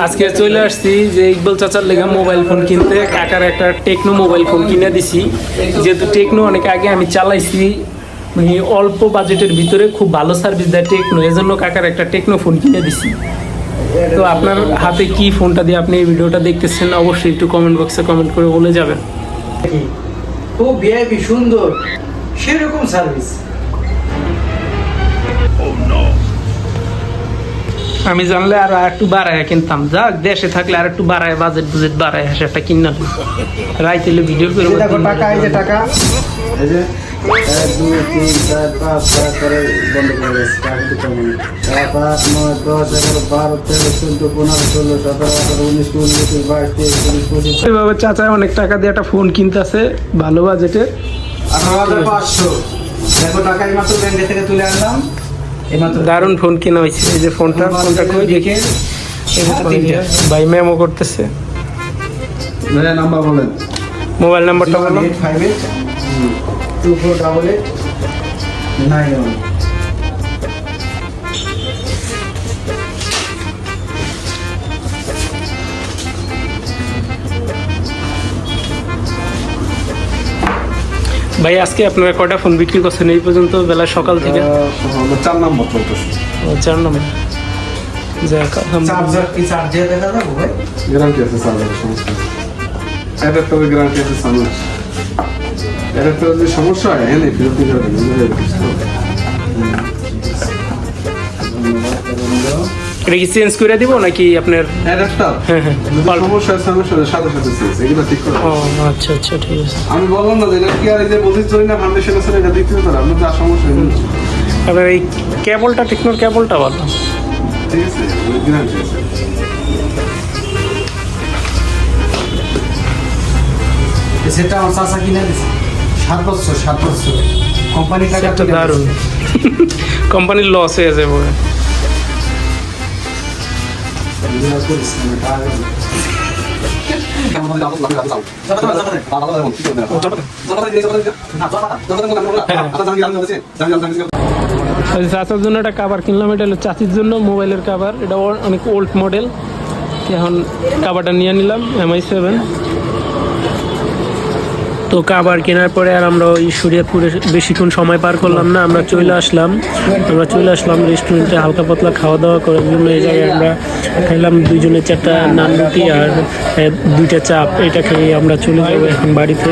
আজকে চলে আসছি যে ইকবাল চাচার লেগে মোবাইল ফোন কিনতে। কাকার একটা টেকনো মোবাইল ফোন কিনে দিছি, যেহেতু টেকনো অনেক আগে আমি চালাইছি, মানে অল্প বাজেটের ভিতরে খুব ভালো সার্ভিস দেয় টেকনো, এজন্য কাকার একটা টেকনো ফোন কিনে দিছি। তো আপনার হাতে কি ফোনটা দিয়ে আপনি এই ভিডিওটা দেখতেছেন অবশ্যই একটু কমেন্ট বক্সে কমেন্ট করে বলে যাবেন। খুব ভিআইপি সুন্দর সেরকম সার্ভিস। আমি জানলে আর একটু বাড়ায় কিনতাম, যাক দেশে থাকলে আর একটু বাড়ায় বাজেট বুজেট বাড়ায় সেটা কিনা রাইতেলে ভিডিও করে দেখো টাকা, এই যে টাকা, এই যে 1 2 3 4 5 6 করে বন্ধ করে দিয়েছে। টাকা কিন্তু কম নেই। 7 8 9 10 11 12 13 14 15 16 17 18 19 20 21 22 23 24 এইভাবে চাচা অনেক টাকা দিয়ে একটা ফোন কিনতেছে ভালো বাজেটে। 18,500। দেখো টাকা এইমাত্র ব্যাংক থেকে তুলে আনলাম, এইমাত্র দারুণ ফোন কেনা হয়েছে। এই যে ফোনটা কই দেখে ভাই মেমো করতেছে। নাম্বার বলেন, মোবাইল নাম্বারটা বলো। 858 2488 91। ভাই আজকে আপনারা কয়টা ফোন বিক্রি করছেন এই পর্যন্ত বেলা সকাল থেকে? 4 নম্বর চলতেছে। 4 নম্বর। যাক চার্জার কি চার্জার দেখা যাবে ভাই? গ্যারান্টি আছে চার্জারের, সমস্যা নেই। এটার তো গ্যারান্টি আছে সামনে। এটার তো যদি সমস্যা হয় এনে ফেরত দিতে হবে। এটা কি চেঞ্জ করে দিব নাকি আপনার? এটারটা হ্যাঁ হ্যাঁ যদি সমস্যা হয় সাথে সাথে চেঞ্জ, এগুলো ঠিক করে। ও আচ্ছা আচ্ছা ঠিক আছে। আমি বললাম না যে এটা কি আর এই যে বলিস জয় না ফাউন্ডেশন আছে এটা দেখতে পারেন, আপনার যা সমস্যা হয় আপনার এই কেবলটা টেকনোর কেবলটা ভালো, ঠিক আছে, গ্যারান্টি আছে। সেটা আমার চাচা কিনে দিছে 7 বছর কোম্পানি টাকা একটা দারুণ। কোম্পানির লস হয়ে যাবে। চাচার জন্য একটা কাভার কিনলাম, এটা হলো চাচির জন্য মোবাইলের কাভার। এটা অনেক ওল্ড মডেল, এখন কাভারটা নিয়ে নিলাম MI7। তো কাভার কেনার পরে আর আমরা ওই শরীয়তপুরে বেশিক্ষণ সময় পার করলাম না, আমরা চলে আসলাম রেস্টুরেন্টে হালকা পাতলা খাওয়া দাওয়া করার জন্য। এই জায়গায় আমরা খাইলাম 2 জনের 4টা নান রুটি আর 2টা চাপ। এটা খেয়ে আমরা চলে যাবো এখন বাড়িতে।